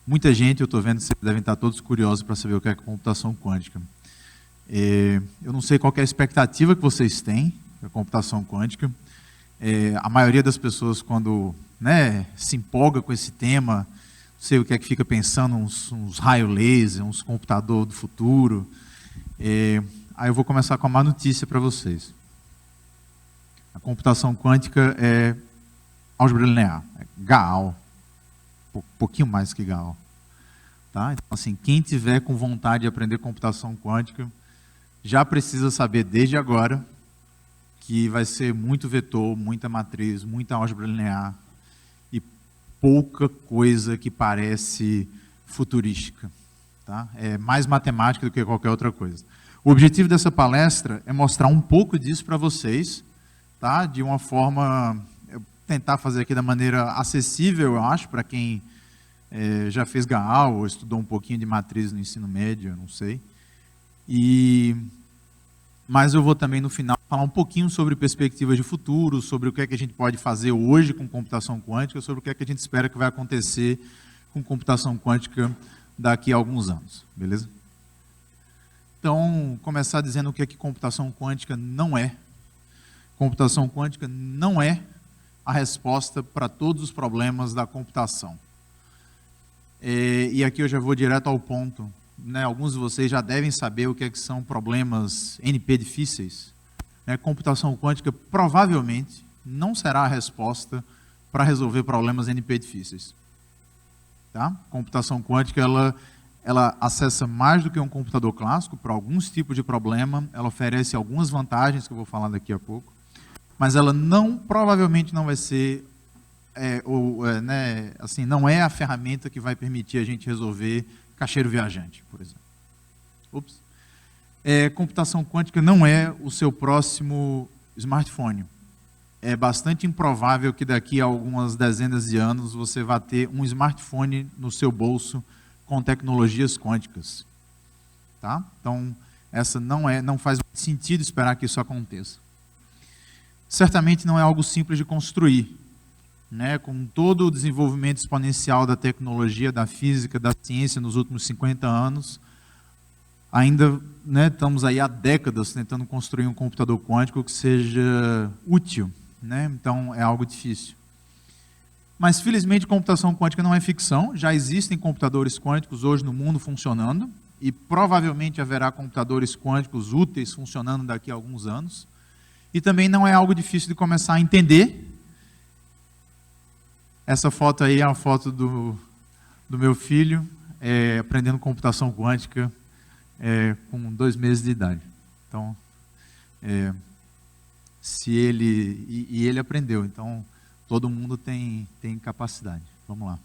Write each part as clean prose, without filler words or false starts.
Muita gente, eu estou vendo, vocês devem estar todos curiosos para saber o que é computação quântica. Eu não sei qual é a expectativa que vocês têm da computação quântica. A maioria das pessoas, quando se empolga com esse tema, não sei o que é que fica pensando, uns raios laser, uns computadores do futuro. Aí eu vou começar com a má notícia para vocês. A computação quântica é álgebra linear, é GAAL, pouquinho mais que GAAL. Tá? Então, assim, quem tiver com vontade de aprender computação quântica, já precisa saber desde agora que vai ser muito vetor, muita matriz, muita álgebra linear e pouca coisa que parece futurística. Tá? É mais matemática do que qualquer outra coisa. O objetivo dessa palestra é mostrar um pouco disso para vocês, tá? De uma forma, tentar fazer aqui da maneira acessível, eu acho, para quem já fez GAAL ou estudou um pouquinho de matriz no ensino médio, eu não sei. Mas eu vou também, no final, falar um pouquinho sobre perspectivas de futuro, sobre o que é que a gente pode fazer hoje com computação quântica, sobre o que é que a gente espera que vai acontecer com computação quântica daqui a alguns anos, beleza? Então, começar dizendo o que é que computação quântica não é. Computação quântica não é a resposta para todos os problemas da computação. E aqui eu já vou direto ao ponto. Alguns de vocês já devem saber o que é que são problemas NP difíceis. Computação quântica provavelmente não será a resposta para resolver problemas NP difíceis. Tá? Computação quântica, ela acessa mais do que um computador clássico para alguns tipos de problema, ela oferece algumas vantagens que eu vou falar daqui a pouco, mas ela provavelmente não vai ser, assim, não é a ferramenta que vai permitir a gente resolver caixeiro viajante, por exemplo. Computação quântica não é o seu próximo smartphone. É bastante improvável que daqui a algumas dezenas de anos você vá ter um smartphone no seu bolso com tecnologias quânticas. Tá? Então, essa não faz sentido esperar que isso aconteça. Certamente não é algo simples de construir. Com todo o desenvolvimento exponencial da tecnologia, da física, da ciência nos últimos 50 anos, ainda estamos aí há décadas tentando construir um computador quântico que seja útil. Então, é algo difícil. Mas, felizmente, computação quântica não é ficção. Já existem computadores quânticos hoje no mundo funcionando e provavelmente haverá computadores quânticos úteis funcionando daqui a alguns anos. E também não é algo difícil de começar a entender. Essa foto aí é uma foto do meu filho aprendendo computação quântica com 2 meses de idade. Então, ele aprendeu. Então, todo mundo tem capacidade. Vamos lá.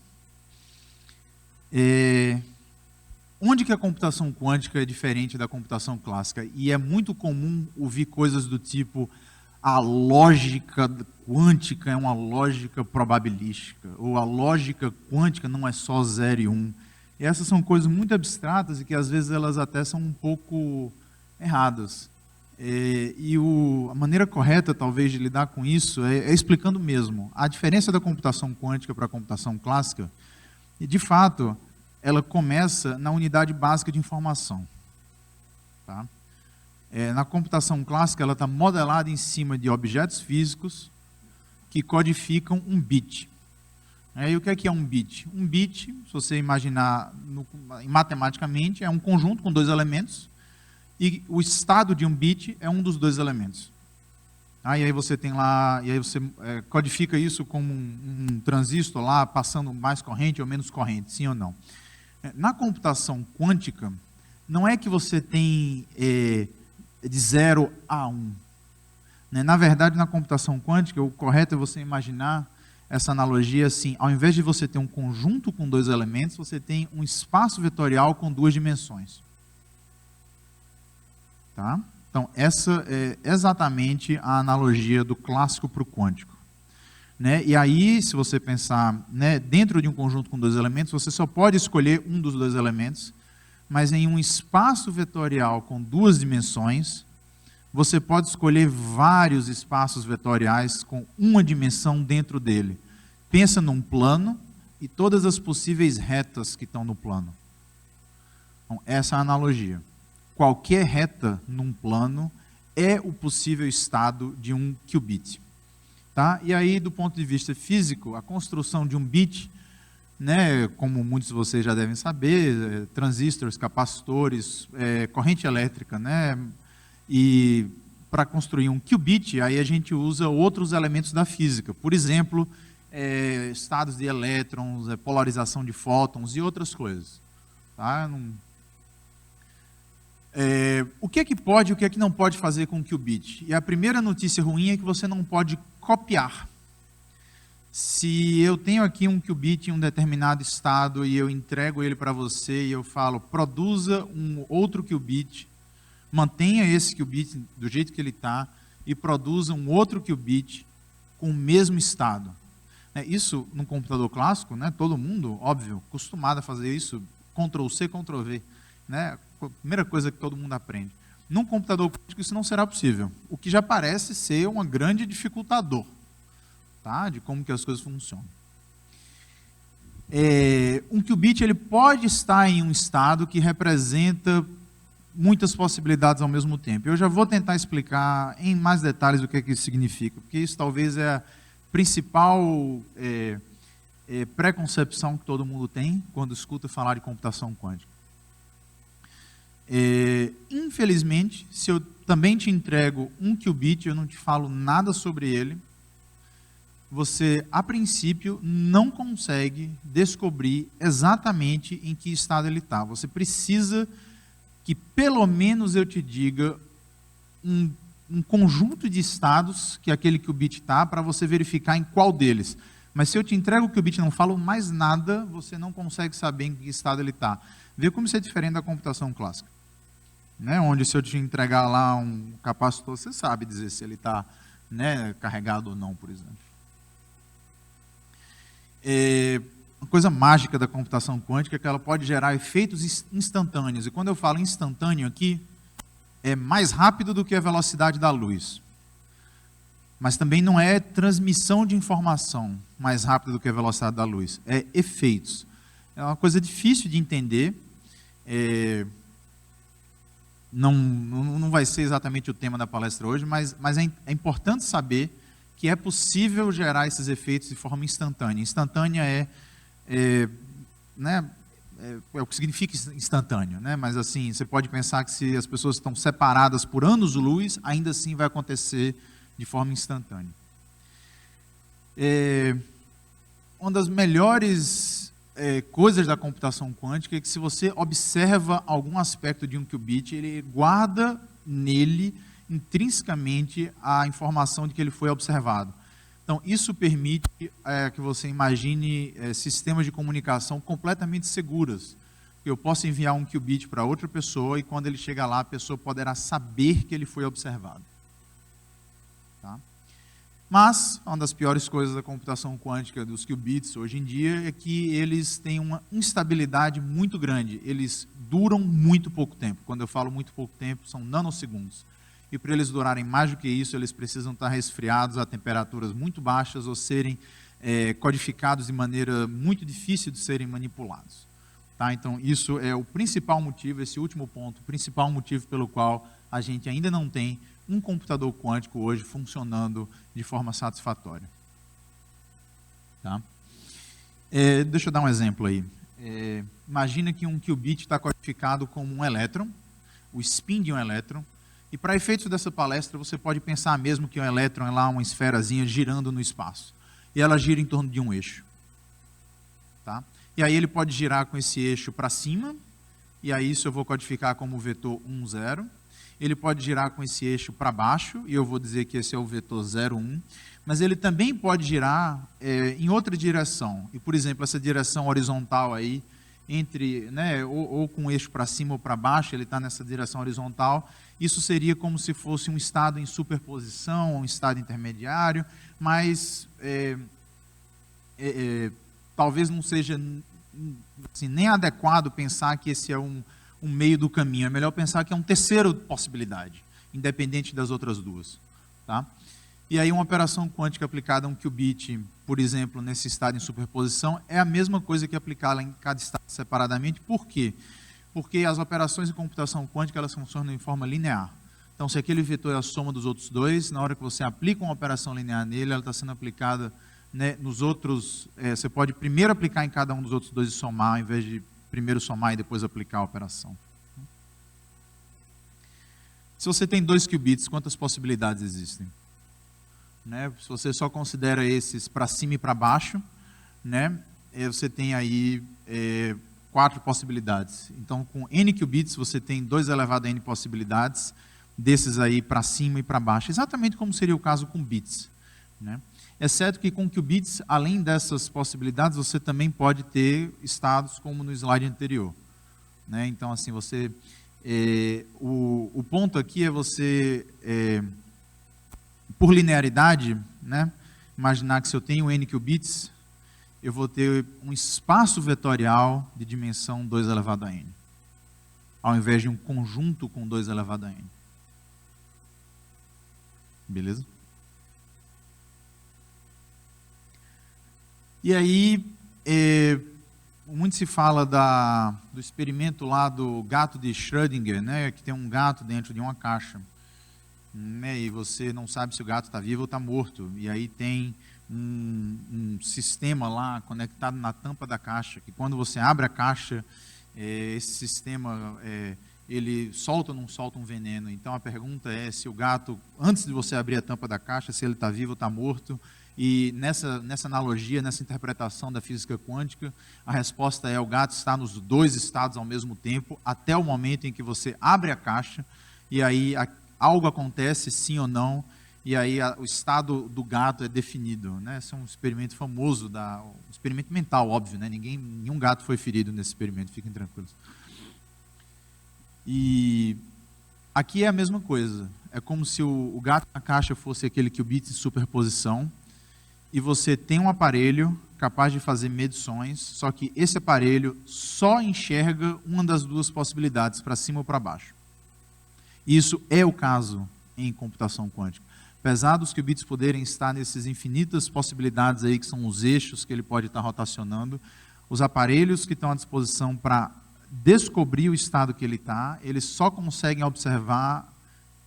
Onde que a computação quântica é diferente da computação clássica? E é muito comum ouvir coisas do tipo: a lógica quântica é uma lógica probabilística, ou a lógica quântica não é só 0 e 1. E essas são coisas muito abstratas e que às vezes elas até são um pouco erradas. A maneira correta, talvez, de lidar com isso é explicando mesmo. A diferença da computação quântica para a computação clássica, e de fato, ela começa na unidade básica de informação. Tá? Na computação clássica, ela está modelada em cima de objetos físicos que codificam um bit. E o que é um bit? Um bit, se você imaginar matematicamente, é um conjunto com 2 elementos, e o estado de um bit é um dos 2 elementos. E aí você tem lá, e aí você codifica isso como um transistor lá, passando mais corrente ou menos corrente, sim ou não. Na computação quântica, não é que você tem de 0 a 1. Na verdade, na computação quântica, o correto é você imaginar essa analogia assim: ao invés de você ter um conjunto com 2 elementos, você tem um espaço vetorial com 2 dimensões. Tá? Então, essa é exatamente a analogia do clássico para o quântico. E aí, se você pensar dentro de um conjunto com 2 elementos, você só pode escolher um dos 2 elementos, mas em um espaço vetorial com 2 dimensões, você pode escolher vários espaços vetoriais com uma dimensão dentro dele. Pensa num plano e todas as possíveis retas que estão no plano. Então, essa é a analogia. Qualquer reta num plano é o possível estado de um qubit. Tá? E aí, do ponto de vista físico, a construção de um bit, né, como muitos de vocês já devem saber, transistores, capacitores, corrente elétrica, né, e para construir um qubit, aí a gente usa outros elementos da física. Por exemplo, estados de elétrons, polarização de fótons e outras coisas. Tá? O que é que pode e o que é que não pode fazer com o qubit? E a primeira notícia ruim é que você não pode copiar. Se eu tenho aqui um qubit em um determinado estado e eu entrego ele para você e eu falo, produza um outro qubit, mantenha esse qubit do jeito que ele está e produza um outro qubit com o mesmo estado. Isso, no computador clássico, né, todo mundo, óbvio, acostumado a fazer isso, Ctrl+C, Ctrl+V. Né, a primeira coisa que todo mundo aprende. Num computador quântico isso não será possível, o que já parece ser um grande dificultador, tá, de como que as coisas funcionam. Um qubit ele pode estar em um estado que representa muitas possibilidades ao mesmo tempo. Eu já vou tentar explicar em mais detalhes o que é que isso significa, porque isso talvez é a principal preconcepção que todo mundo tem quando escuta falar de computação quântica. Infelizmente, se eu também te entrego um qubit, eu não te falo nada sobre ele, você, a princípio, não consegue descobrir exatamente em que estado ele está. Você precisa que, pelo menos, eu te diga um conjunto de estados que aquele qubit está, para você verificar em qual deles. Mas se eu te entrego o qubit e não falo mais nada, você não consegue saber em que estado ele está. Vê como isso é diferente da computação clássica. Né? Onde se eu te entregar lá um capacitor, você sabe dizer se ele está, né, carregado ou não, por exemplo. Uma coisa mágica da computação quântica é que ela pode gerar efeitos instantâneos. E quando eu falo instantâneo aqui, é mais rápido do que a velocidade da luz. Mas também não é transmissão de informação mais rápida do que a velocidade da luz. É efeitos. É uma coisa difícil de entender. Não vai ser exatamente o tema da palestra hoje, mas é importante saber que é possível gerar esses efeitos de forma instantânea. Instantânea é o que significa instantâneo, né? Mas assim, você pode pensar que se as pessoas estão separadas por anos-luz, ainda assim vai acontecer de forma instantânea. Uma das melhores coisas da computação quântica é que se você observa algum aspecto de um qubit, ele guarda nele intrinsecamente a informação de que ele foi observado. Então, isso permite que você imagine sistemas de comunicação completamente seguros. Eu posso enviar um qubit para outra pessoa e quando ele chegar lá, a pessoa poderá saber que ele foi observado. Tá? Mas, uma das piores coisas da computação quântica dos qubits hoje em dia é que eles têm uma instabilidade muito grande. Eles duram muito pouco tempo. Quando eu falo muito pouco tempo, são nanosegundos. E para eles durarem mais do que isso, eles precisam estar resfriados a temperaturas muito baixas ou serem codificados de maneira muito difícil de serem manipulados. Tá? Então, isso é o principal motivo, esse último ponto, o principal motivo pelo qual a gente ainda não tem um computador quântico hoje funcionando de forma satisfatória. Tá? Deixa eu dar um exemplo aí. Imagina que um qubit está codificado como um elétron, o spin de um elétron, e para efeitos dessa palestra você pode pensar mesmo que um elétron é lá uma esferazinha girando no espaço. E ela gira em torno de um eixo. Tá? E aí ele pode girar com esse eixo para cima, e aí isso eu vou codificar como vetor 1, 0. Ele pode girar com esse eixo para baixo, e eu vou dizer que esse é o vetor 0, 1. Mas ele também pode girar em outra direção. E, por exemplo, essa direção horizontal aí, ou com o eixo para cima ou para baixo, ele está nessa direção horizontal. Isso seria como se fosse um estado em superposição, um estado intermediário, mas talvez não seja assim, nem adequado pensar que esse é um meio do caminho. É melhor pensar que é uma terceira possibilidade, independente das outras duas. Tá? E aí uma operação quântica aplicada a um qubit, por exemplo, nesse estado em superposição, é a mesma coisa que aplicá-la em cada estado separadamente. Por quê? Porque as operações de computação quântica elas funcionam em forma linear. Então, se aquele vetor é a soma dos outros dois, na hora que você aplica uma operação linear nele, ela está sendo aplicada, né, nos outros. Você pode primeiro aplicar em cada um dos outros dois e somar, ao invés de primeiro somar e depois aplicar a operação. Se você tem 2 qubits, quantas possibilidades existem? Né? Se você só considera esses para cima e para baixo, né, você tem aí 4 possibilidades. Então, com n qubits, você tem 2 elevado a n possibilidades, desses aí para cima e para baixo, exatamente como seria o caso com bits. Né? Exceto que com qubits, além dessas possibilidades, você também pode ter estados como no slide anterior. Né? Então, assim, você... o ponto aqui é você... por linearidade, né, imaginar que se eu tenho n qubits, eu vou ter um espaço vetorial de dimensão 2 elevado a n, ao invés de um conjunto com 2 elevado a n. Beleza? E aí, muito se fala do experimento lá do gato de Schrödinger, né, que tem um gato dentro de uma caixa. Né, e você não sabe se o gato está vivo ou está morto. E aí tem um sistema lá conectado na tampa da caixa, que quando você abre a caixa, esse sistema, ele solta ou não solta um veneno. Então a pergunta é se o gato, antes de você abrir a tampa da caixa, se ele está vivo ou está morto. E nessa analogia, nessa interpretação da física quântica, a resposta é: o gato está nos 2 estados ao mesmo tempo, até o momento em que você abre a caixa, e aí algo acontece, sim ou não, e aí o estado do gato é definido. Né? Esse é um experimento famoso, um experimento mental, óbvio, né? Nenhum gato foi ferido nesse experimento, fiquem tranquilos. E aqui é a mesma coisa, é como se o gato na caixa fosse aquele qubit de superposição, e você tem um aparelho capaz de fazer medições, só que esse aparelho só enxerga uma das 2 possibilidades, para cima ou para baixo. Isso é o caso em computação quântica. Apesar dos qubits poderem estar nessas infinitas possibilidades aí, que são os eixos que ele pode estar rotacionando, os aparelhos que estão à disposição para descobrir o estado que ele está, eles só conseguem observar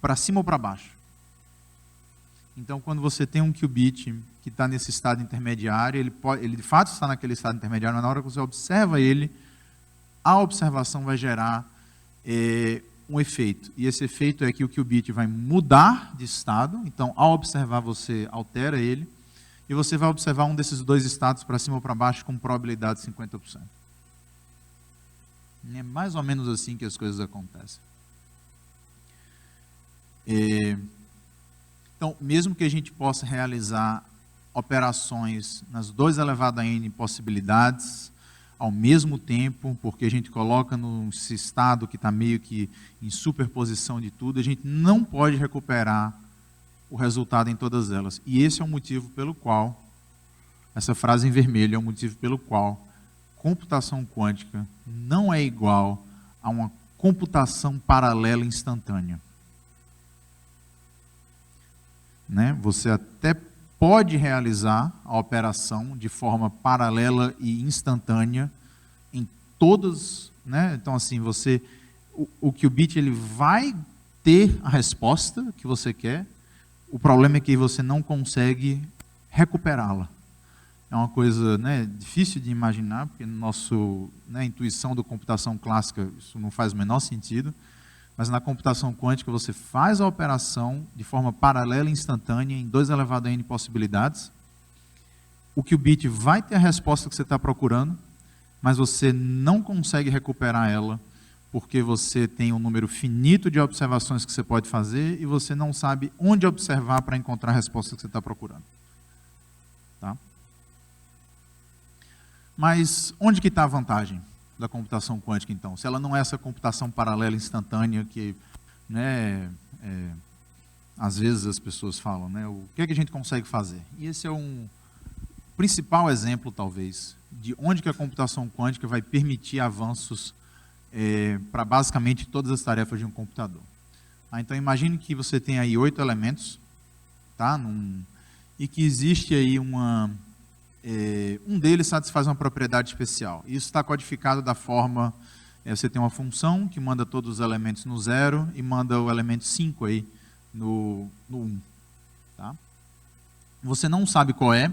para cima ou para baixo. Então, quando você tem um qubit que está nesse estado intermediário, ele de fato está naquele estado intermediário, mas na hora que você observa ele, a observação vai gerar um efeito. E esse efeito é que o qubit vai mudar de estado. Então, ao observar, você altera ele. E você vai observar um desses 2 estados para cima ou para baixo com probabilidade de 50%. É mais ou menos assim que as coisas acontecem. Então, mesmo que a gente possa realizar operações nas 2 elevado a n possibilidades ao mesmo tempo, porque a gente coloca nesse estado que está meio que em superposição de tudo, a gente não pode recuperar o resultado em todas elas. E esse é o motivo pelo qual, essa frase em vermelho é o motivo pelo qual computação quântica não é igual a uma computação paralela instantânea. Né? Você até pode realizar a operação de forma paralela e instantânea em todas, né? Então assim, o qubit ele vai ter a resposta que você quer. O problema é que você não consegue recuperá-la. É uma coisa, né, difícil de imaginar, porque na intuição da computação clássica isso não faz o menor sentido. Mas na computação quântica você faz a operação de forma paralela e instantânea em 2 elevado a n possibilidades. O qubit vai ter a resposta que você está procurando, mas você não consegue recuperar ela porque você tem um número finito de observações que você pode fazer e você não sabe onde observar para encontrar a resposta que você está procurando. Tá? Mas onde que está a vantagem da computação quântica, então? Se ela não é essa computação paralela instantânea que, né, às vezes as pessoas falam, né, o que é que a gente consegue fazer? E esse é um principal exemplo, talvez, de onde que a computação quântica vai permitir avanços para basicamente todas as tarefas de um computador. Então, imagine que você tem aí 8 elementos, tá? E que existe aí um deles satisfaz uma propriedade especial. Isso está codificado da forma, você tem uma função que manda todos os elementos no 0 e manda o elemento 5 aí no 1. Tá? Você não sabe qual é,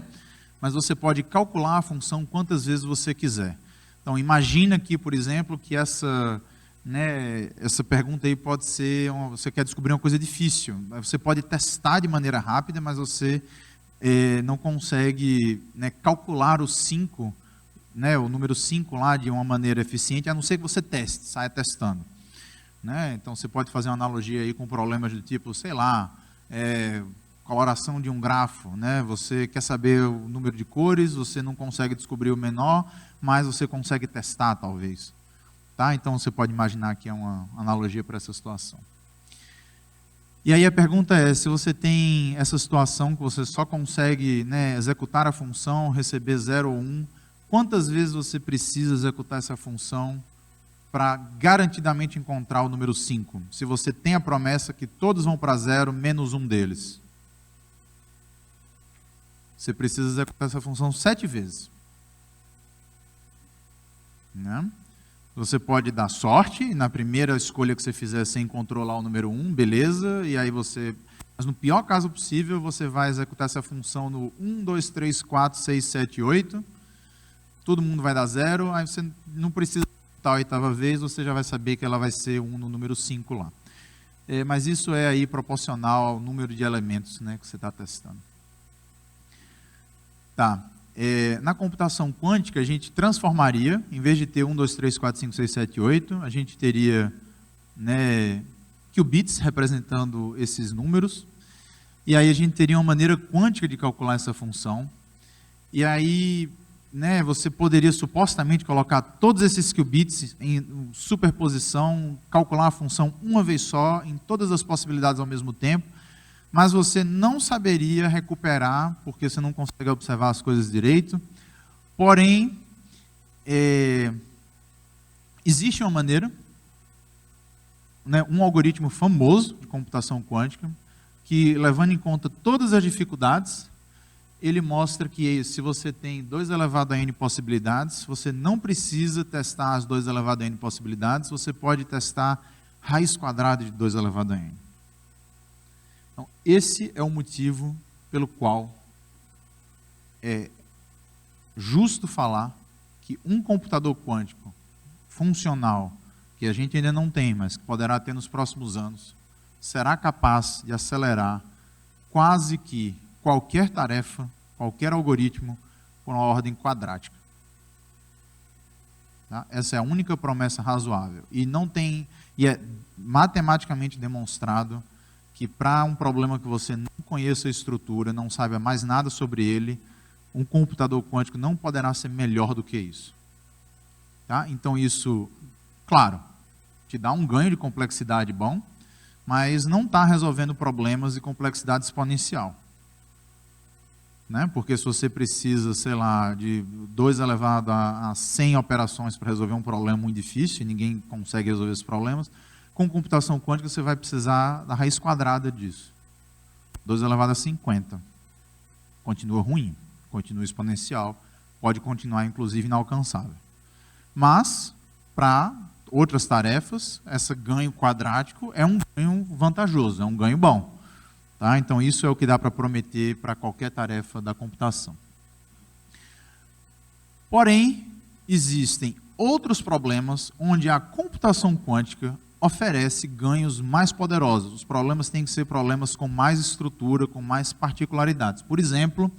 mas você pode calcular a função quantas vezes você quiser. Então, imagina aqui, por exemplo, que essa pergunta aí pode ser, você quer descobrir uma coisa difícil. Você pode testar de maneira rápida, mas você não consegue calcular o 5, o número 5 lá de uma maneira eficiente, a não ser que você teste, saia testando. Então, você pode fazer uma analogia aí com problemas do tipo, sei lá, coloração de um grafo. Você quer saber o número de cores, você não consegue descobrir o menor, mas você consegue testar, talvez. Tá? Então, você pode imaginar que é uma analogia para essa situação. E aí a pergunta é, se você tem essa situação que você só consegue executar a função, receber 0 ou 1, quantas vezes você precisa executar essa função para garantidamente encontrar o número 5? Se você tem a promessa que todos vão para 0, menos um deles. Você precisa executar essa função 7 vezes. Você pode dar sorte, e na primeira escolha que você fizer, você encontrou lá o número 1, beleza, e aí mas no pior caso possível, você vai executar essa função no 1, 2, 3, 4, 6, 7, 8, todo mundo vai dar 0, aí você não precisa executar a 8ª vez, você já vai saber que ela vai ser 1 no número 5 lá. Mas isso é aí proporcional ao número de elementos que você está testando. Tá. Na computação quântica, a gente transformaria, em vez de ter 1, 2, 3, 4, 5, 6, 7, 8, a gente teria qubits representando esses números, e aí a gente teria uma maneira quântica de calcular essa função, e aí você poderia supostamente colocar todos esses qubits em superposição, calcular a função uma vez só, em todas as possibilidades ao mesmo tempo, mas você não saberia recuperar, porque você não consegue observar as coisas direito. Porém, existe uma maneira, um algoritmo famoso de computação quântica, que, levando em conta todas as dificuldades, ele mostra que se você tem 2 elevado a n possibilidades, você não precisa testar as 2 elevado a n possibilidades, você pode testar raiz quadrada de 2 elevado a n. Então, esse é o motivo pelo qual é justo falar que um computador quântico funcional, que a gente ainda não tem, mas que poderá ter nos próximos anos, será capaz de acelerar quase que qualquer tarefa, qualquer algoritmo, por uma ordem quadrática. Tá? Essa é a única promessa razoável. E é matematicamente demonstrado que para um problema que você não conheça a estrutura, não saiba mais nada sobre ele, um computador quântico não poderá ser melhor do que isso. Tá? Então isso, claro, te dá um ganho de complexidade bom, mas não está resolvendo problemas de complexidade exponencial. Porque se você precisa, sei lá, de 2 elevado a 100 operações para resolver um problema muito difícil, e ninguém consegue resolver esses problemas, com computação quântica você vai precisar da raiz quadrada disso. 2 elevado a 50. Continua ruim, continua exponencial, pode continuar inclusive inalcançável. Mas, para outras tarefas, esse ganho quadrático é um ganho vantajoso, é um ganho bom. Tá? Então, isso é o que dá para prometer para qualquer tarefa da computação. Porém, existem outros problemas onde a computação quântica oferece ganhos mais poderosos. Os problemas têm que ser problemas com mais estrutura, com mais particularidades. Por exemplo,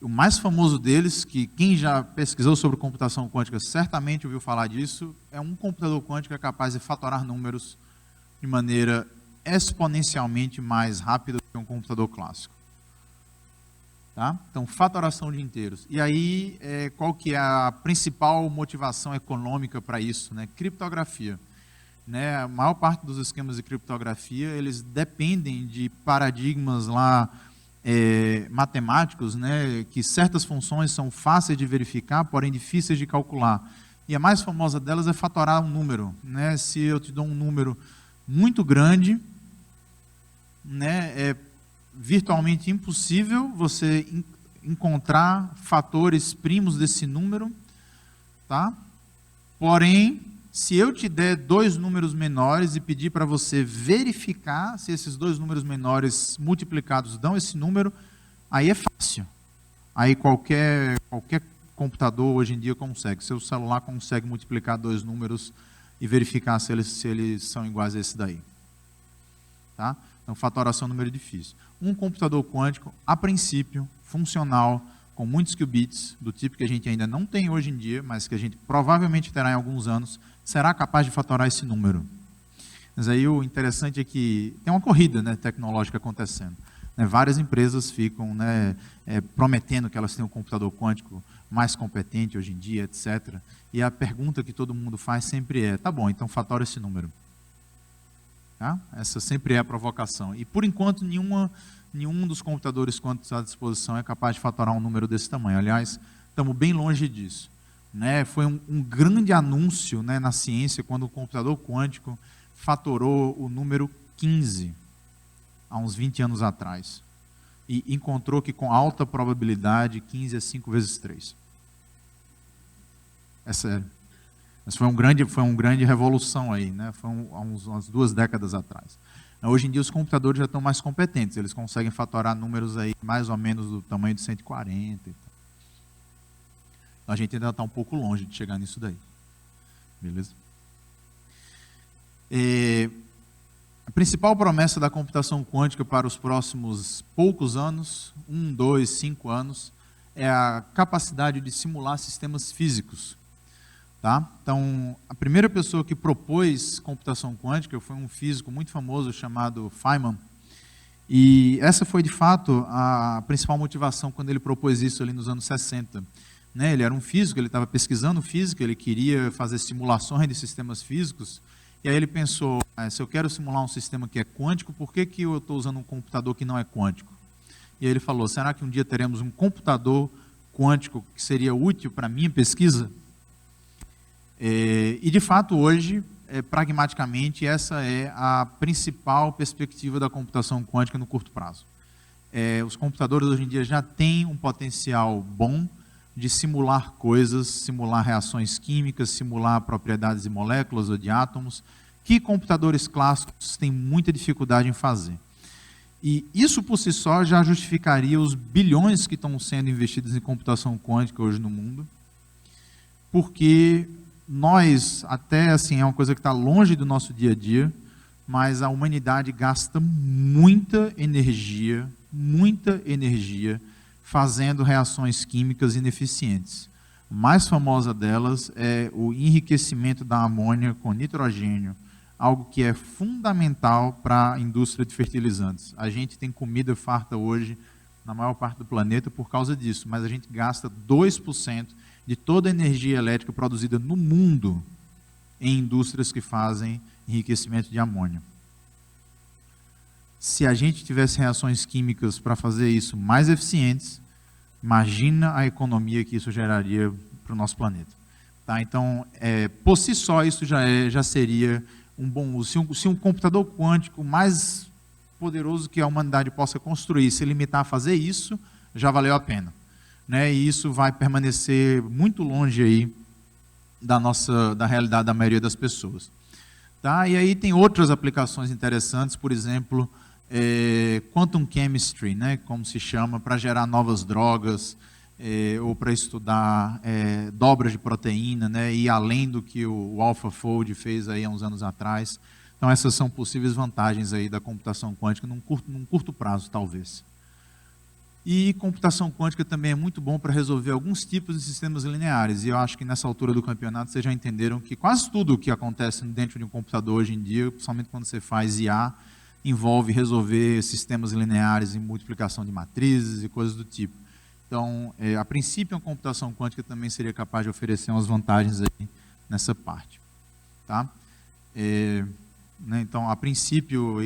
o mais famoso deles, que quem já pesquisou sobre computação quântica certamente ouviu falar disso, é um computador quântico capaz de fatorar números de maneira exponencialmente mais rápida do que um computador clássico. Tá? Então, fatoração de inteiros. E aí, qual que é a principal motivação econômica para isso? Criptografia. A maior parte dos esquemas de criptografia, eles dependem de paradigmas lá matemáticos, que certas funções são fáceis de verificar, porém difíceis de calcular. E a mais famosa delas é fatorar um número. Se eu te dou um número muito grande, virtualmente impossível você encontrar fatores primos desse número, tá? Porém, se eu te der dois números menores e pedir para você verificar se esses dois números menores multiplicados dão esse número, aí é fácil. Aí qualquer computador hoje em dia consegue. Seu celular consegue multiplicar dois números e verificar se eles são iguais a esse daí. Tá? Então, fatoração é um número difícil. Um computador quântico, a princípio, funcional, com muitos qubits, do tipo que a gente ainda não tem hoje em dia, mas que a gente provavelmente terá em alguns anos, será capaz de fatorar esse número. Mas aí o interessante é que tem uma corrida, né, tecnológica acontecendo. Várias empresas ficam, né, prometendo que elas têm um computador quântico mais competente hoje em dia, etc. E a pergunta que todo mundo faz sempre é, tá bom, então fatora esse número. Tá? Essa sempre é a provocação. E por enquanto nenhum dos computadores quânticos à disposição é capaz de fatorar um número desse tamanho. Aliás, estamos bem longe disso. Né? Foi um grande anúncio, né, na ciência quando o computador quântico fatorou o número 15, há uns 20 anos atrás. E encontrou que com alta probabilidade 15 é 5 vezes 3. É sério. Mas foi uma grande revolução aí, né? Foi há umas 2 décadas atrás. Hoje em dia os computadores já estão mais competentes, eles conseguem fatorar números aí mais ou menos do tamanho de 140. Então a gente ainda está um pouco longe de chegar nisso daí. Beleza? A principal promessa da computação quântica para os próximos poucos anos, 1, 2, 5 anos, é a capacidade de simular sistemas físicos. Tá? Então, a primeira pessoa que propôs computação quântica foi um físico muito famoso chamado Feynman. E essa foi, de fato, a principal motivação quando ele propôs isso ali nos anos 60. Né? Ele era um físico, ele estava pesquisando física, ele queria fazer simulações de sistemas físicos. E aí ele pensou, se eu quero simular um sistema que é quântico, por que eu estou usando um computador que não é quântico? E aí ele falou, será que um dia teremos um computador quântico que seria útil para a minha pesquisa? E de fato hoje, pragmaticamente, essa é a principal perspectiva da computação quântica no curto prazo. Os computadores hoje em dia já têm um potencial bom de simular coisas, simular reações químicas, simular propriedades de moléculas ou de átomos, que computadores clássicos têm muita dificuldade em fazer. E isso por si só já justificaria os bilhões que estão sendo investidos em computação quântica hoje no mundo, porque nós, até assim, é uma coisa que está longe do nosso dia a dia, mas a humanidade gasta muita energia fazendo reações químicas ineficientes. A mais famosa delas é o enriquecimento da amônia com nitrogênio, algo que é fundamental para a indústria de fertilizantes. A gente tem comida farta hoje na maior parte do planeta por causa disso, mas a gente gasta 2% de toda a energia elétrica produzida no mundo em indústrias que fazem enriquecimento de amônia. Se a gente tivesse reações químicas para fazer isso mais eficientes, imagina a economia que isso geraria para o nosso planeta. Tá? Então, por si só, isso já seria um bom uso. Se um computador quântico mais poderoso que a humanidade possa construir se limitar a fazer isso, já valeu a pena. Né? E isso vai permanecer muito longe aí da realidade da maioria das pessoas. Tá? E aí tem outras aplicações interessantes, por exemplo, quantum chemistry, né, como se chama, para gerar novas drogas, ou para estudar dobras de proteína, né, e além do que o AlphaFold fez aí há uns anos atrás. Então essas são possíveis vantagens aí da computação quântica num curto prazo, talvez. E computação quântica também é muito bom para resolver alguns tipos de sistemas lineares. E eu acho que nessa altura do campeonato vocês já entenderam que quase tudo o que acontece dentro de um computador hoje em dia, principalmente quando você faz IA, envolve resolver sistemas lineares e multiplicação de matrizes e coisas do tipo. Então, a princípio, a computação quântica também seria capaz de oferecer umas vantagens aí nessa parte. Tá? Né, então, a princípio,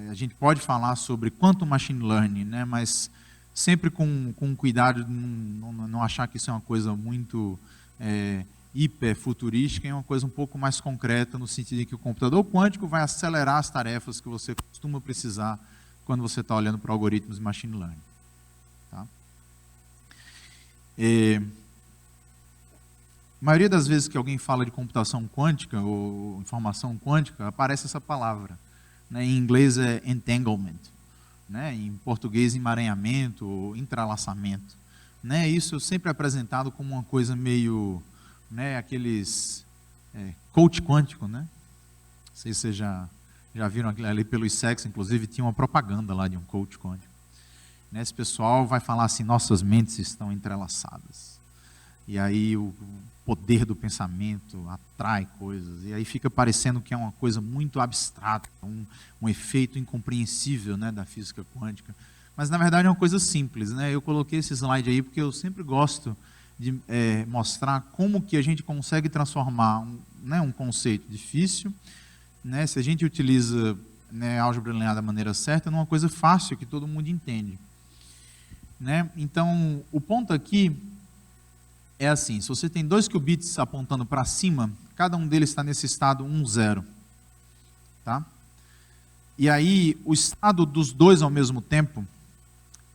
a gente pode falar sobre quantum machine learning, né, mas sempre com cuidado de não achar que isso é uma coisa muito hiper futurística, é uma coisa um pouco mais concreta, no sentido de que o computador quântico vai acelerar as tarefas que você costuma precisar quando você está olhando para algoritmos de machine learning. Tá? A maioria das vezes que alguém fala de computação quântica ou informação quântica, aparece essa palavra. Né? Em inglês é entanglement, né? Em português emaranhamento ou entrelaçamento. Né? Isso é sempre apresentado como uma coisa meio, né, aqueles coach quântico, né? Não sei se vocês já viram ali pelos sexos, inclusive tinha uma propaganda lá de um coach quântico. Né? Esse pessoal vai falar assim, nossas mentes estão entrelaçadas. E aí o poder do pensamento atrai coisas, e aí fica parecendo que é uma coisa muito abstrata, um efeito incompreensível, né, da física quântica. Mas na verdade é uma coisa simples, né? Eu coloquei esse slide aí porque eu sempre gosto de mostrar como que a gente consegue transformar um conceito difícil, né, se a gente utiliza, né, álgebra linear da maneira certa, numa coisa fácil que todo mundo entende. Né? Então, o ponto aqui é assim, se você tem 2 qubits apontando para cima, cada um deles está nesse estado 1, 0. Tá? E aí, o estado dos dois ao mesmo tempo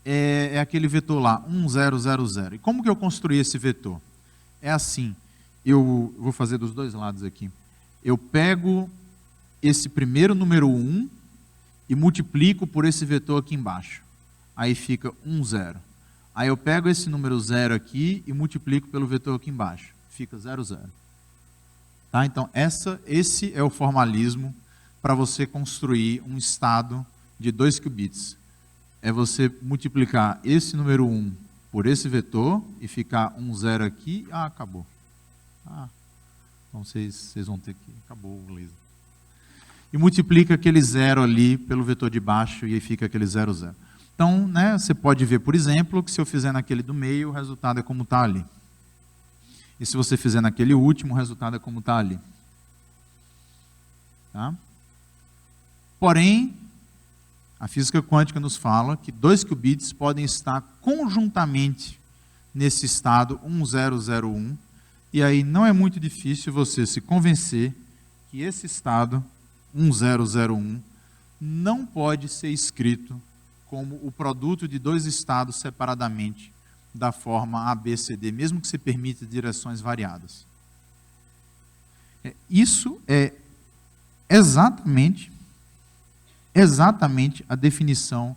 é aquele vetor lá, 1, 0, 0, 0. E como que eu construí esse vetor? É assim, eu vou fazer dos dois lados aqui. Eu pego esse primeiro número 1 e multiplico por esse vetor aqui embaixo. Aí fica 1, 0. Aí eu pego esse número 0 aqui e multiplico pelo vetor aqui embaixo. Fica 0, 0. Tá? Então, esse é o formalismo para você construir um estado de 2 qubits. É você multiplicar esse número 1 por esse vetor e ficar 1, 0 aqui. Ah, acabou. Então vocês vão ter que... Acabou o laser. E multiplica aquele 0 ali pelo vetor de baixo e aí fica aquele 0, 0. Então, né, você pode ver, por exemplo, que se eu fizer naquele do meio, o resultado é como está ali. E se você fizer naquele último, o resultado é como está ali. Tá? Porém, a física quântica nos fala que 2 qubits podem estar conjuntamente nesse estado 1001, e aí não é muito difícil você se convencer que esse estado 1001 não pode ser escrito como o produto de 2 estados separadamente, da forma ABCD, mesmo que se permita direções variadas. Isso é exatamente a definição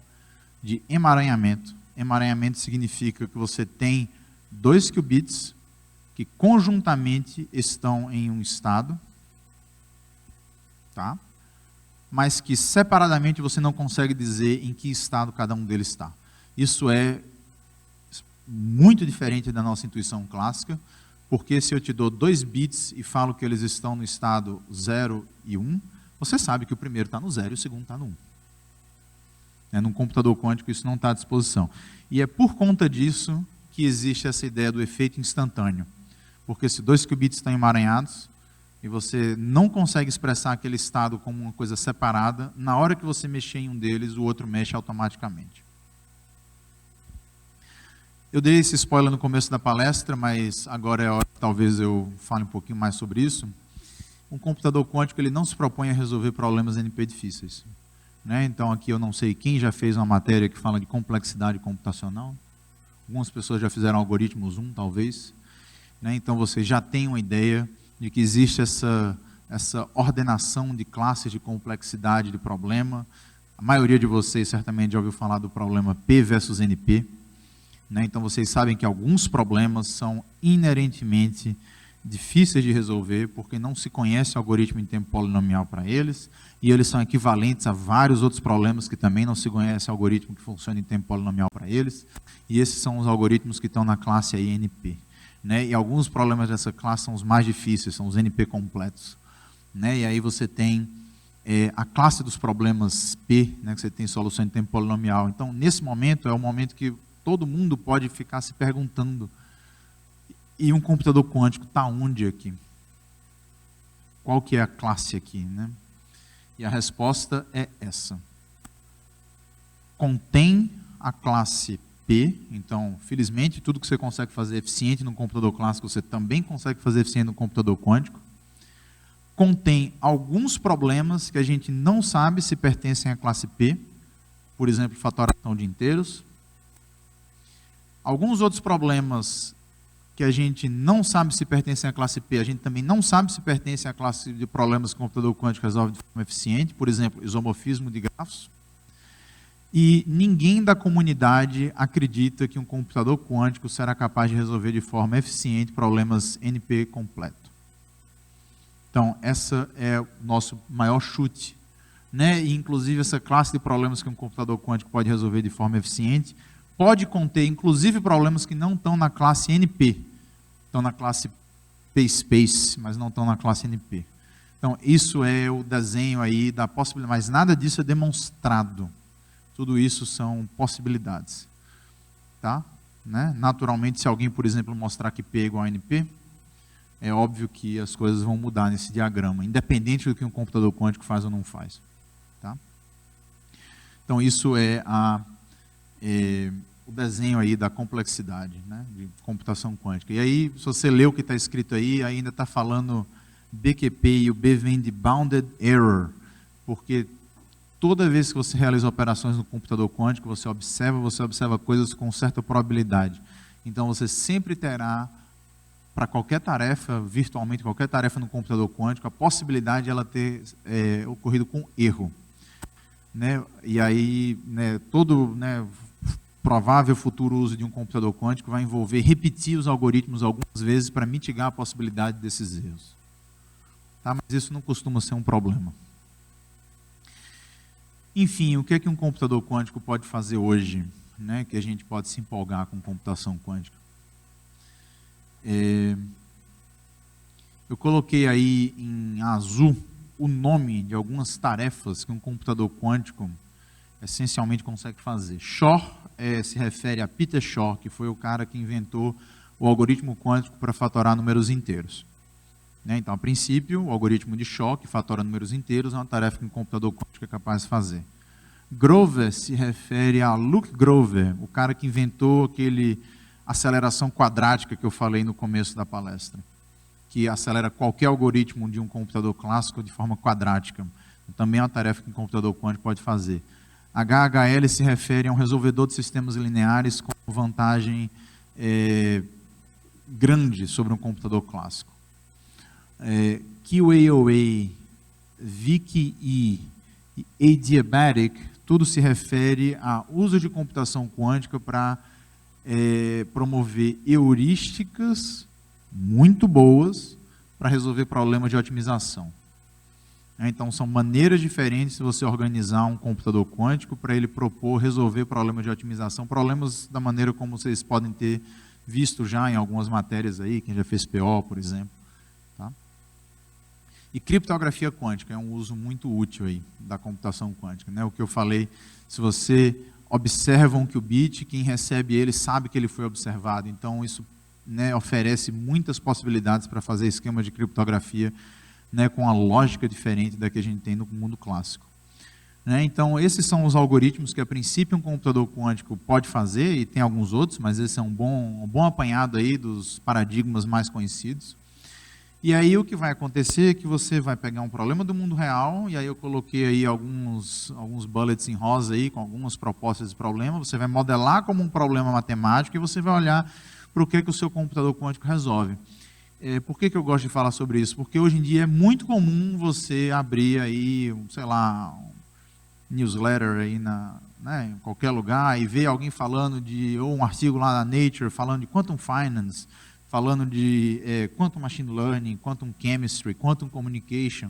de emaranhamento. Emaranhamento significa que você tem 2 qubits que conjuntamente estão em um estado, tá? Mas que separadamente você não consegue dizer em que estado cada um deles está. Isso é muito diferente da nossa intuição clássica, porque se eu te dou 2 bits e falo que eles estão no estado 0 e 1, você sabe que o primeiro está no 0 e o segundo está no 1. Num computador quântico isso não está à disposição. E é por conta disso que existe essa ideia do efeito instantâneo. Porque se 2 qubits estão emaranhados, e você não consegue expressar aquele estado como uma coisa separada, na hora que você mexer em um deles, o outro mexe automaticamente. Eu dei esse spoiler no começo da palestra, mas agora é hora que talvez eu fale um pouquinho mais sobre isso. Um computador quântico ele não se propõe a resolver problemas NP difíceis. Né? Então aqui eu não sei quem já fez uma matéria que fala de complexidade computacional. Algumas pessoas já fizeram algoritmos 1, talvez. Né? Então você já tem uma ideia de que existe essa ordenação de classes de complexidade de problema. A maioria de vocês certamente já ouviu falar do problema P versus NP. Né? Então vocês sabem que alguns problemas são inerentemente difíceis de resolver, porque não se conhece o algoritmo em tempo polinomial para eles, e eles são equivalentes a vários outros problemas que também não se conhece algoritmo que funciona em tempo polinomial para eles, e esses são os algoritmos que estão na classe aí NP. Né? E alguns problemas dessa classe são os mais difíceis, são os NP completos. Né? E aí você tem a classe dos problemas P, né, que você tem solução em tempo polinomial. Então, nesse momento, é o momento que todo mundo pode ficar se perguntando, e um computador quântico está onde aqui? Qual que é a classe aqui? Né? E a resposta é essa. Contém a classe P, então, felizmente, tudo que você consegue fazer eficiente no computador clássico, você também consegue fazer eficiente no computador quântico. Contém alguns problemas que a gente não sabe se pertencem à classe P, por exemplo, fatoração de inteiros. Alguns outros problemas que a gente não sabe se pertencem à classe P, a gente também não sabe se pertencem à classe de problemas que o computador quântico resolve de forma eficiente, por exemplo, isomorfismo de grafos. E ninguém da comunidade acredita que um computador quântico será capaz de resolver de forma eficiente problemas NP completo. Então, essa é o nosso maior chute, né? E, inclusive, essa classe de problemas que um computador quântico pode resolver de forma eficiente pode conter, inclusive, problemas que não estão na classe NP. Estão na classe P-Space, mas não estão na classe NP. Então, isso é o desenho aí da possibilidade, mas nada disso é demonstrado. Tudo isso são possibilidades. Tá? Né? Naturalmente, se alguém, por exemplo, mostrar que P é igual a NP, é óbvio que as coisas vão mudar nesse diagrama, independente do que um computador quântico faz ou não faz. Tá? Então, isso é o desenho aí da complexidade, né, de computação quântica. E aí, se você lê o que está escrito aí, ainda está falando BQP e o B vem de Bounded Error, porque toda vez que você realiza operações no computador quântico, você observa coisas com certa probabilidade. Então, você sempre terá, para qualquer tarefa, virtualmente qualquer tarefa no computador quântico, a possibilidade de ela ter ocorrido com erro. Né? E aí, né, todo provável futuro uso de um computador quântico vai envolver repetir os algoritmos algumas vezes para mitigar a possibilidade desses erros. Tá? Mas isso não costuma ser um problema. Enfim, o que é que um computador quântico pode fazer hoje, né, que a gente pode se empolgar com computação quântica? Eu coloquei aí em azul o nome de algumas tarefas que um computador quântico essencialmente consegue fazer. Shor se refere a Peter Shor, que foi o cara que inventou o algoritmo quântico para fatorar números inteiros. Né? Então, a princípio, o algoritmo de Shor, que fatora números inteiros, é uma tarefa que um computador quântico é capaz de fazer. Grover se refere a Luke Grover, o cara que inventou aquele aceleração quadrática que eu falei no começo da palestra, que acelera qualquer algoritmo de um computador clássico de forma quadrática. Também é uma tarefa que um computador quântico pode fazer. HHL se refere a um resolvedor de sistemas lineares com vantagem grande sobre um computador clássico. QAOA, VIC-E e Adiabatic, tudo se refere a uso de computação quântica para promover heurísticas muito boas para resolver problemas de otimização. Então, são maneiras diferentes de você organizar um computador quântico para ele resolver problemas de otimização, problemas da maneira como vocês podem ter visto já em algumas matérias aí, quem já fez PO, por exemplo. Tá? E criptografia quântica é um uso muito útil aí da computação quântica. Né? O que eu falei, se você observa um qubit, quem recebe ele sabe que ele foi observado. Então, isso, né, oferece muitas possibilidades para fazer esquema de criptografia, né, com a lógica diferente da que a gente tem no mundo clássico. Né? Então, esses são os algoritmos que, a princípio, um computador quântico pode fazer, e tem alguns outros, mas esse é um bom apanhado aí dos paradigmas mais conhecidos. E aí o que vai acontecer é que você vai pegar um problema do mundo real, e aí eu coloquei aí alguns bullets em rosa aí, com algumas propostas de problema, você vai modelar como um problema matemático e você vai olhar para o que o seu computador quântico resolve. Por que eu gosto de falar sobre isso? Porque hoje em dia é muito comum você abrir aí, sei lá, um newsletter aí em qualquer lugar e ver alguém falando ou um artigo lá na Nature falando de Quantum Finance, falando de Quantum Machine Learning, Quantum Chemistry, Quantum Communication.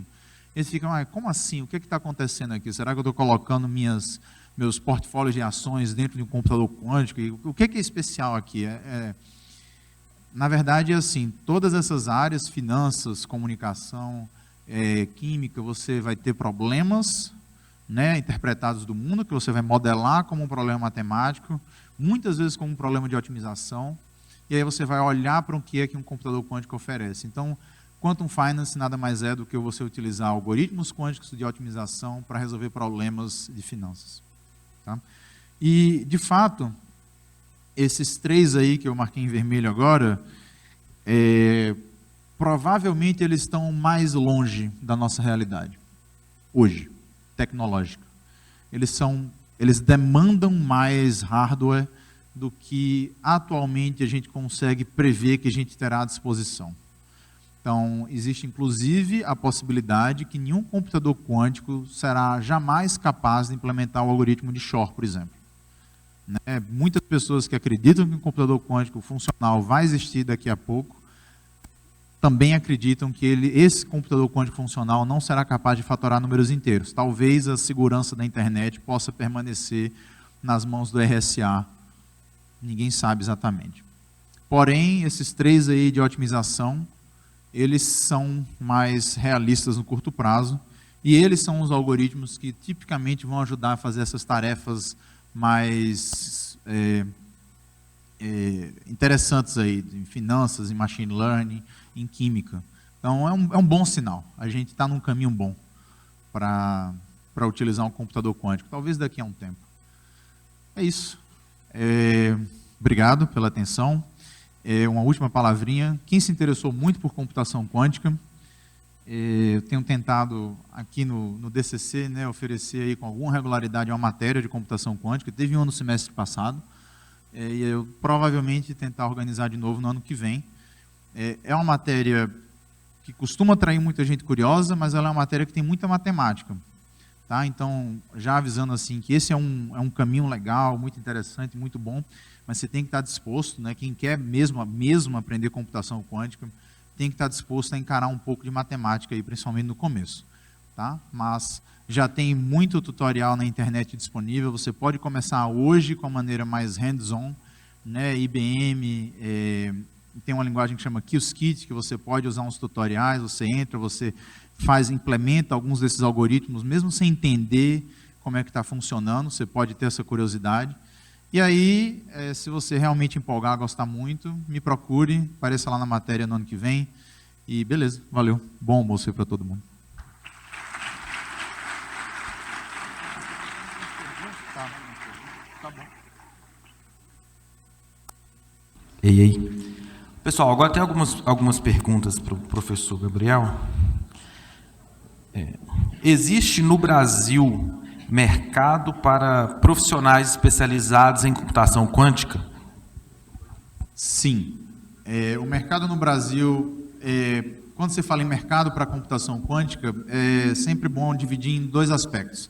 Eles ficam, como assim? O que está acontecendo aqui? Será que eu estou colocando meus portfólios de ações dentro de um computador quântico? E o que é especial aqui? Na verdade, é assim, todas essas áreas, finanças, comunicação, química, você vai ter problemas, né, interpretados do mundo, que você vai modelar como um problema matemático, muitas vezes como um problema de otimização, e aí você vai olhar para o que é que um computador quântico oferece. Então, Quantum Finance nada mais é do que você utilizar algoritmos quânticos de otimização para resolver problemas de finanças. Tá? E, de fato, esses três aí que eu marquei em vermelho agora, provavelmente eles estão mais longe da nossa realidade, hoje, tecnológica. Eles são eles demandam mais hardware do que atualmente a gente consegue prever que a gente terá à disposição. Então, existe inclusive a possibilidade que nenhum computador quântico será jamais capaz de implementar o algoritmo de Shor, por exemplo. Muitas pessoas que acreditam que um computador quântico funcional vai existir daqui a pouco, também acreditam que esse computador quântico funcional não será capaz de fatorar números inteiros. Talvez a segurança da internet possa permanecer nas mãos do RSA, ninguém sabe exatamente. Porém, esses 3 aí de otimização, eles são mais realistas no curto prazo, e eles são os algoritmos que tipicamente vão ajudar a fazer essas tarefas mais interessantes aí, em finanças, em machine learning, em química. Então, é um bom sinal. A gente está num caminho bom para utilizar um computador quântico, talvez daqui a um tempo. É isso. Obrigado pela atenção. Uma última palavrinha. Quem se interessou muito por computação quântica, eu tenho tentado aqui no DCC, oferecer aí com alguma regularidade uma matéria de computação quântica. Teve um no semestre passado, e eu provavelmente tentar organizar de novo no ano que vem. É uma matéria que costuma atrair muita gente curiosa, mas ela é uma matéria que tem muita matemática. Tá? Então, já avisando assim que esse é um caminho legal, muito interessante, muito bom, mas você tem que estar disposto, quem quer mesmo aprender computação quântica, tem que estar disposto a encarar um pouco de matemática, aí, principalmente no começo. Tá? Mas já tem muito tutorial na internet disponível, você pode começar hoje com a maneira mais hands-on, IBM tem uma linguagem que chama Qiskit, que você pode usar uns tutoriais, você entra, você implementa alguns desses algoritmos, mesmo sem entender como é que está funcionando, você pode ter essa curiosidade. E aí, se você realmente empolgar, gostar muito, me procure, apareça lá na matéria no ano que vem, e beleza, valeu. Bom almoço aí para todo mundo. Tá bom. Ei. Pessoal, agora tem algumas perguntas para o professor Gabriel. Existe no Brasil mercado para profissionais especializados em computação quântica? Sim. O mercado no Brasil, quando você fala em mercado para computação quântica, é sempre bom dividir em 2 aspectos.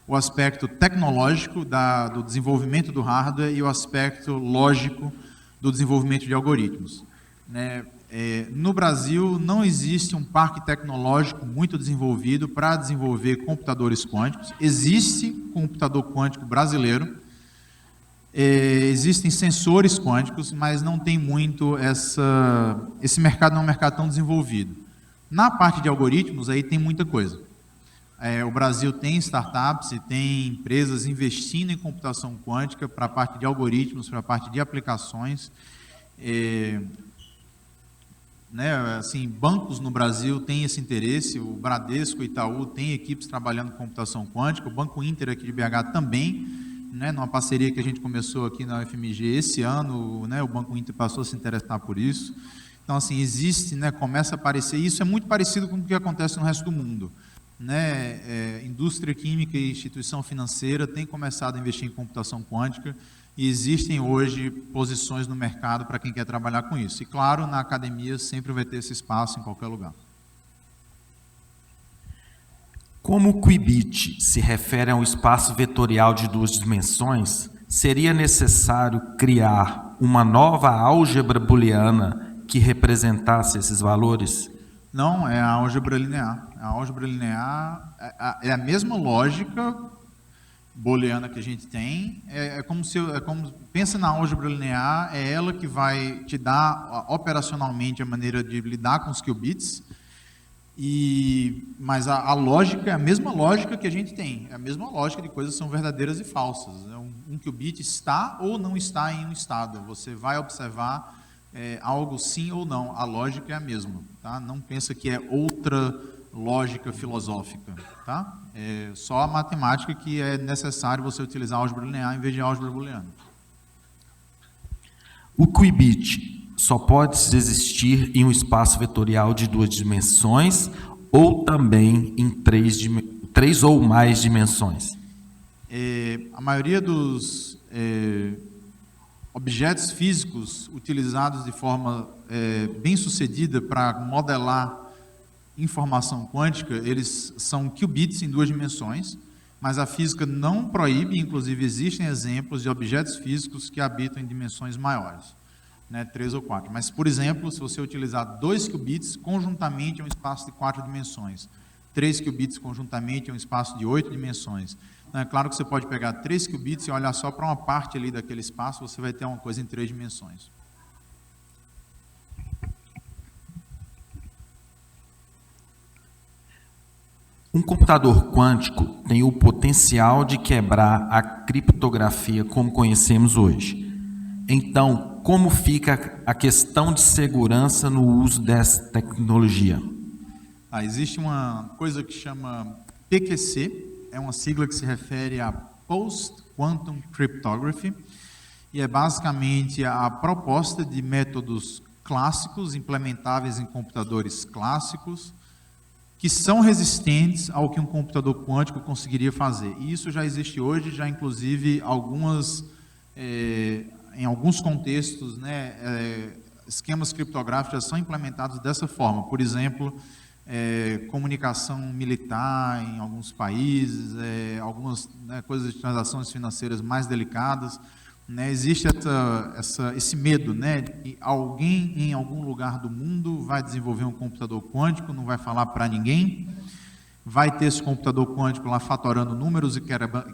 O aspecto tecnológico do desenvolvimento do hardware e o aspecto lógico do desenvolvimento de algoritmos. No Brasil, não existe um parque tecnológico muito desenvolvido para desenvolver computadores quânticos. Existe computador quântico brasileiro, existem sensores quânticos, mas não tem muito esse mercado, não é um mercado tão desenvolvido. Na parte de algoritmos, aí tem muita coisa. O Brasil tem startups e tem empresas investindo em computação quântica para a parte de algoritmos, para a parte de aplicações. Assim, bancos no Brasil têm esse interesse, o Bradesco e Itaú têm equipes trabalhando com computação quântica, o Banco Inter aqui de BH também, numa parceria que a gente começou aqui na UFMG esse ano, o Banco Inter passou a se interessar por isso. Então, assim, existe, começa a aparecer, e isso é muito parecido com o que acontece no resto do mundo. Indústria química e instituição financeira têm começado a investir em computação quântica, e existem hoje posições no mercado para quem quer trabalhar com isso. E claro, na academia sempre vai ter esse espaço em qualquer lugar. Como o qubit se refere a um espaço vetorial de 2 dimensões, seria necessário criar uma nova álgebra booleana que representasse esses valores? Não, é a álgebra linear. A álgebra linear é a mesma lógica booleana que a gente tem, pensa na álgebra linear, é ela que vai te dar operacionalmente a maneira de lidar com os qubits, mas a lógica é a mesma lógica que a gente tem, é a mesma lógica de coisas que são verdadeiras e falsas. Um qubit está ou não está em um estado, você vai observar algo sim ou não, a lógica é a mesma, tá? Não pensa que é outra lógica filosófica, tá? É só a matemática que é necessário você utilizar a álgebra linear em vez de álgebra booleana. O qubit só pode existir em um espaço vetorial de 2 dimensões ou também em 3 ou mais dimensões? A maioria dos objetos físicos utilizados de forma bem sucedida para modelar informação quântica, eles são qubits em 2 dimensões, mas a física não proíbe, inclusive existem exemplos de objetos físicos que habitam em dimensões maiores, né, 3 ou 4. Mas, por exemplo, se você utilizar 2 qubits, conjuntamente é um espaço de 4 dimensões. 3 qubits conjuntamente é um espaço de 8 dimensões. Então, é claro que você pode pegar 3 qubits e olhar só para uma parte ali daquele espaço, você vai ter uma coisa em 3 dimensões. Um computador quântico tem o potencial de quebrar a criptografia como conhecemos hoje. Então, como fica a questão de segurança no uso dessa tecnologia? Existe uma coisa que chama PQC, é uma sigla que se refere a Post-Quantum Cryptography, e é basicamente a proposta de métodos clássicos, implementáveis em computadores clássicos, que são resistentes ao que um computador quântico conseguiria fazer. E isso já existe hoje, já inclusive em alguns contextos, né, esquemas criptográficos já são implementados dessa forma. Por exemplo, comunicação militar em alguns países, algumas coisas de transações financeiras mais delicadas, né, existe esse medo, né, de que alguém em algum lugar do mundo vai desenvolver um computador quântico, não vai falar para ninguém, vai ter esse computador quântico lá fatorando números e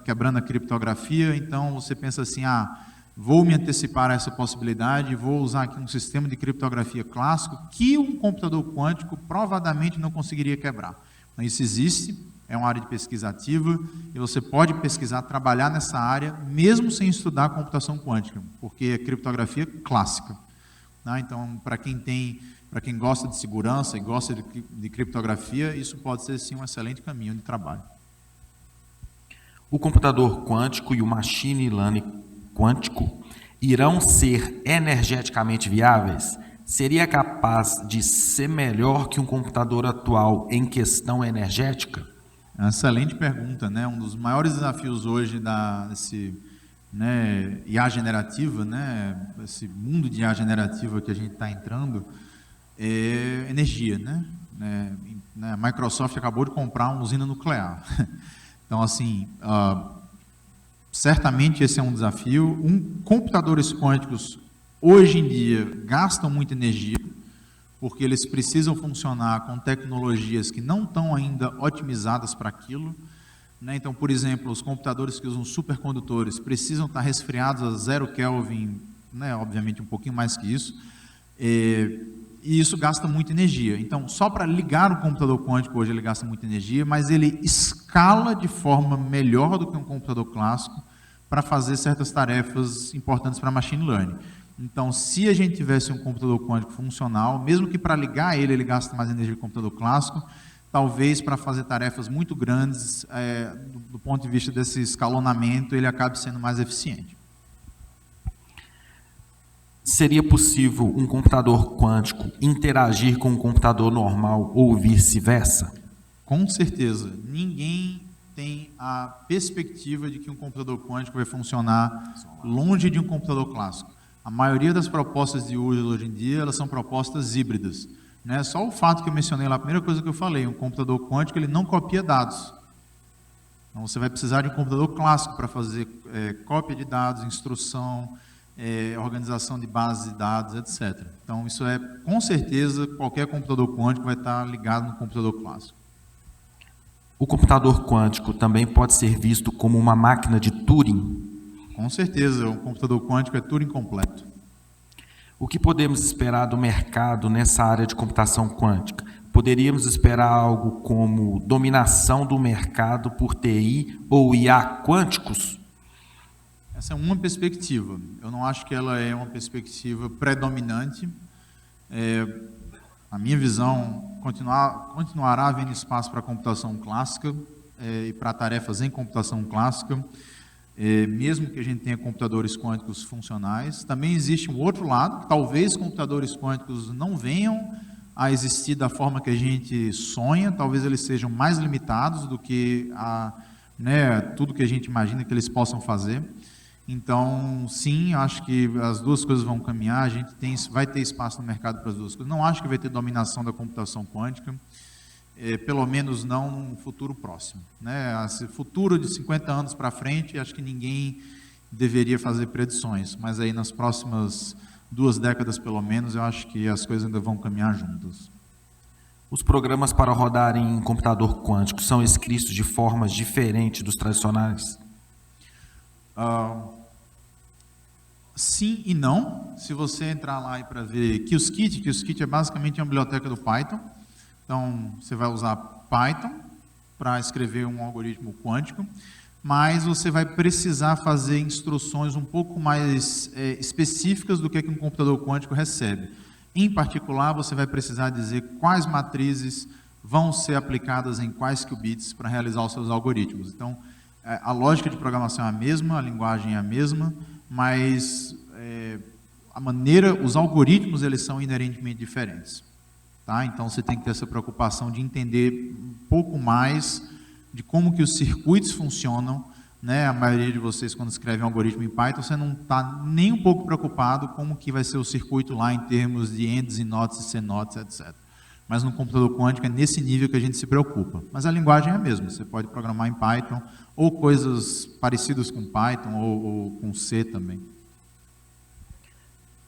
quebrando a criptografia. Então você pensa assim, vou me antecipar a essa possibilidade, vou usar aqui um sistema de criptografia clássico que um computador quântico provadamente não conseguiria quebrar. Então, isso existe, é uma área de pesquisa ativa, e você pode pesquisar, trabalhar nessa área, mesmo sem estudar computação quântica, porque é criptografia clássica. Tá? Então, para quem gosta de segurança e gosta de criptografia, isso pode ser sim um excelente caminho de trabalho. O computador quântico e o machine learning quântico irão ser energeticamente viáveis? Seria capaz de ser melhor que um computador atual em questão energética? É uma excelente pergunta, né? Um dos maiores desafios hoje desse IA generativa, né? Esse mundo de IA generativa que a gente está entrando, é energia, né? A Microsoft acabou de comprar uma usina nuclear. Então, assim, certamente esse é um desafio. Computadores quânticos, hoje em dia, gastam muita energia, porque eles precisam funcionar com tecnologias que não estão ainda otimizadas para aquilo. Né? Então, por exemplo, os computadores que usam supercondutores precisam estar resfriados a 0 Kelvin, né? Obviamente um pouquinho mais que isso, e isso gasta muita energia. Então, só para ligar o computador quântico hoje ele gasta muita energia, mas ele escala de forma melhor do que um computador clássico para fazer certas tarefas importantes para machine learning. Então, se a gente tivesse um computador quântico funcional, mesmo que para ligar ele gaste mais energia que o computador clássico, talvez para fazer tarefas muito grandes, do ponto de vista desse escalonamento, ele acabe sendo mais eficiente. Seria possível um computador quântico interagir com um computador normal ou vice-versa? Com certeza. Ninguém tem a perspectiva de que um computador quântico vai funcionar longe de um computador clássico. A maioria das propostas de uso hoje em dia, elas são propostas híbridas. Né? Só o fato que eu mencionei lá, a primeira coisa que eu falei, um computador quântico ele não copia dados. Então você vai precisar de um computador clássico para fazer cópia de dados, instrução, organização de bases de dados, etc. Então isso com certeza, qualquer computador quântico vai estar ligado no computador clássico. O computador quântico também pode ser visto como uma máquina de Turing? Com certeza, um computador quântico é Turing completo. O que podemos esperar do mercado nessa área de computação quântica? Poderíamos esperar algo como dominação do mercado por TI ou IA quânticos? Essa é uma perspectiva. Eu não acho que ela é uma perspectiva predominante. A minha visão continuará havendo espaço para a computação clássica e para tarefas em computação clássica. Mesmo que a gente tenha computadores quânticos funcionais, também existe um outro lado, que talvez computadores quânticos não venham a existir da forma que a gente sonha, talvez eles sejam mais limitados do que né, tudo que a gente imagina que eles possam fazer. Então, sim, acho que as duas coisas vão caminhar, a gente vai ter espaço no mercado para as duas coisas. Não acho que vai ter dominação da computação quântica, pelo menos não no futuro próximo, né? Esse futuro de 50 anos para frente, acho que ninguém deveria fazer predições, mas aí nas próximas 2 décadas, pelo menos, eu acho que as coisas ainda vão caminhar juntas. Os programas para rodar em computador quântico são escritos de formas diferentes dos tradicionais? Sim e não. Se você entrar lá para ver Qiskit é basicamente uma biblioteca do Python. Então, você vai usar Python para escrever um algoritmo quântico, mas você vai precisar fazer instruções um pouco mais específicas do que um computador quântico recebe. Em particular, você vai precisar dizer quais matrizes vão ser aplicadas em quais qubits para realizar os seus algoritmos. Então, a lógica de programação é a mesma, a linguagem é a mesma, mas a maneira, os algoritmos, eles são inerentemente diferentes. Tá? Então, você tem que ter essa preocupação de entender um pouco mais de como que os circuitos funcionam, né? A maioria de vocês, quando escreve um algoritmo em Python, você não está nem um pouco preocupado como que vai ser o circuito lá em termos de ANDs e NOTs e CNOTs, etc. Mas no computador quântico é nesse nível que a gente se preocupa. Mas a linguagem é a mesma, você pode programar em Python, ou coisas parecidas com Python, ou com C também.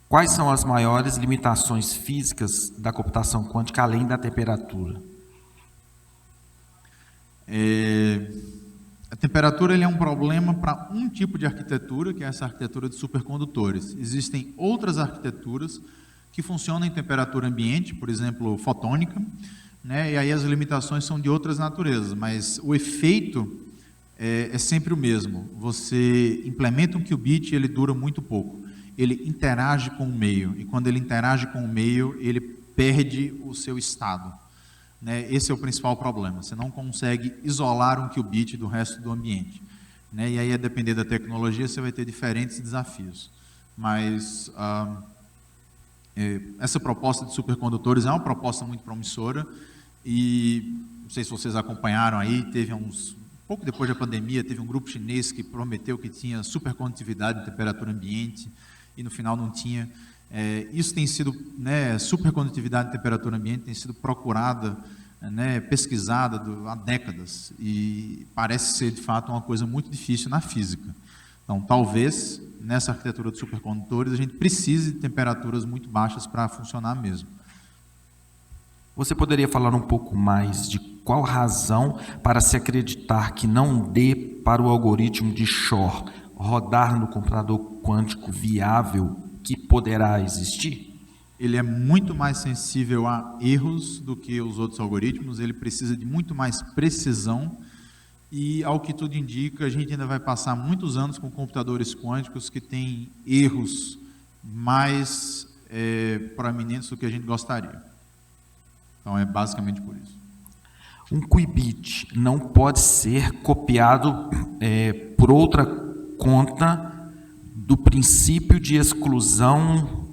Quais são as maiores limitações físicas da computação quântica, além da temperatura? A temperatura é um problema para um tipo de arquitetura, que é essa arquitetura de supercondutores. Existem outras arquiteturas que funcionam em temperatura ambiente, por exemplo, fotônica, né? E aí as limitações são de outras naturezas, mas o efeito é sempre o mesmo. Você implementa um qubit e ele dura muito pouco. Ele interage com o meio, e quando ele interage com o meio, ele perde o seu estado. Né? Esse é o principal problema. Você não consegue isolar um qubit do resto do ambiente. Né? E aí, a depender da tecnologia, você vai ter diferentes desafios. Mas essa proposta de supercondutores é uma proposta muito promissora, e não sei se vocês acompanharam aí, pouco depois da pandemia, teve um grupo chinês que prometeu que tinha supercondutividade em temperatura ambiente, e no final não tinha. Isso tem sido, né, supercondutividade em temperatura ambiente tem sido procurada, né, pesquisada há décadas, e parece ser de fato uma coisa muito difícil na física. Então, talvez, nessa arquitetura de supercondutores, a gente precise de temperaturas muito baixas para funcionar mesmo. Você poderia falar um pouco mais de qual razão para se acreditar que não dê para o algoritmo de Shor rodar no computador quântico viável que poderá existir? Ele é muito mais sensível a erros do que os outros algoritmos, ele precisa de muito mais precisão, e, ao que tudo indica, a gente ainda vai passar muitos anos com computadores quânticos que têm erros mais proeminentes do que a gente gostaria. Então, é basicamente por isso. Um qubit não pode ser copiado por outra conta do princípio de exclusão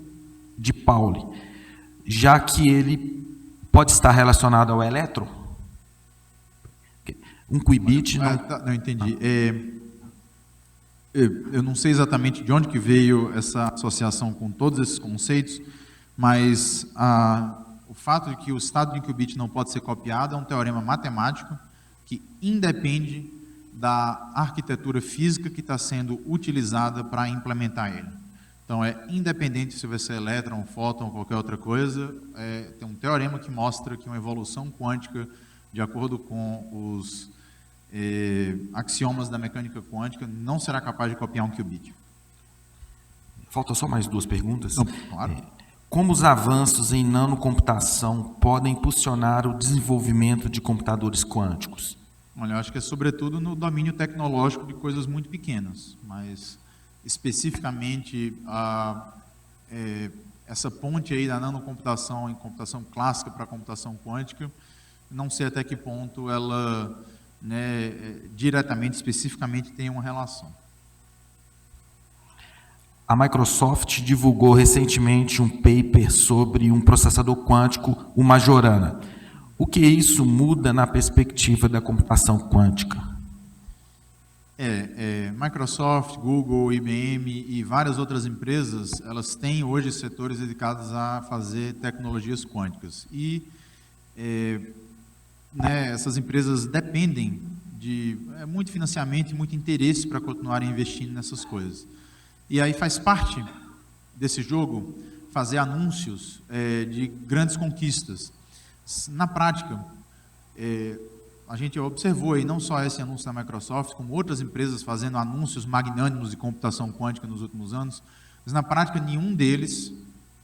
de Pauli, já que ele pode estar relacionado ao elétron? Um qubit não... Não entendi. Eu não sei exatamente de onde que veio essa associação com todos esses conceitos, mas o fato de que o estado de qubit não pode ser copiado é um teorema matemático que independe da arquitetura física que está sendo utilizada para implementar ele. Então, é independente se vai ser elétron, fóton ou qualquer outra coisa, tem um teorema que mostra que uma evolução quântica, de acordo com os axiomas da mecânica quântica, não será capaz de copiar um qubit. Faltam só mais 2 perguntas. Não, claro. Como os avanços em nanocomputação podem impulsionar o desenvolvimento de computadores quânticos? Olha, eu acho que é sobretudo no domínio tecnológico de coisas muito pequenas, mas especificamente essa ponte aí da nanocomputação em computação clássica para a computação quântica, não sei até que ponto ela, né, diretamente, especificamente, tem uma relação. A Microsoft divulgou recentemente um paper sobre um processador quântico, o Majorana. O que isso muda na perspectiva da computação quântica? Microsoft, Google, IBM e várias outras empresas, elas têm hoje setores dedicados a fazer tecnologias quânticas. E essas empresas dependem de muito financiamento e muito interesse para continuarem investindo nessas coisas. E aí faz parte desse jogo fazer anúncios de grandes conquistas. Na prática, a gente observou aí não só esse anúncio da Microsoft, como outras empresas fazendo anúncios magnânimos de computação quântica nos últimos anos, mas na prática nenhum deles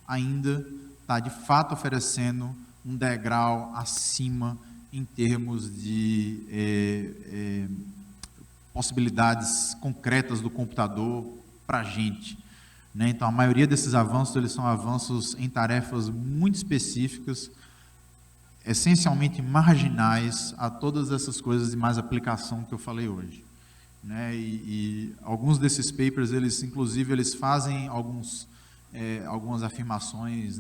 ainda está de fato oferecendo um degrau acima em termos de possibilidades concretas do computador para a gente. Então, a maioria desses avanços, eles são avanços em tarefas muito específicas, essencialmente marginais a todas essas coisas de mais aplicação que eu falei hoje. E alguns desses papers, inclusive, eles fazem algumas afirmações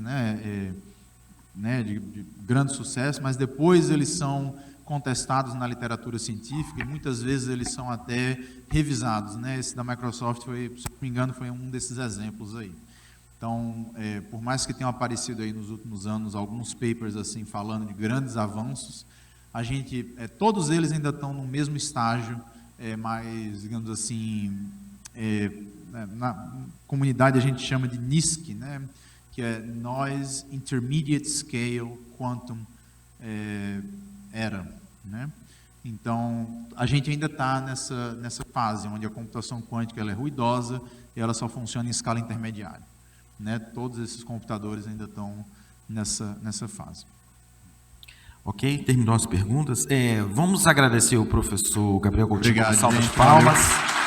de grande sucesso, mas depois eles são contestados na literatura científica e muitas vezes eles são até revisados. Esse da Microsoft, se não me engano, foi um desses exemplos aí. Então, por mais que tenham aparecido aí nos últimos anos alguns papers assim falando de grandes avanços, a gente, todos eles ainda estão no mesmo estágio, mas, digamos assim, na comunidade a gente chama de NISQ, que é Noise Intermediate Scale Quantum Era. Então, a gente ainda está nessa fase onde a computação quântica ela é ruidosa e ela só funciona em escala intermediária. Todos esses computadores ainda estão nessa fase. Ok, terminou as perguntas. Vamos agradecer ao professor Gabriel Coutinho. Obrigado, salva de gente, palmas. valeu.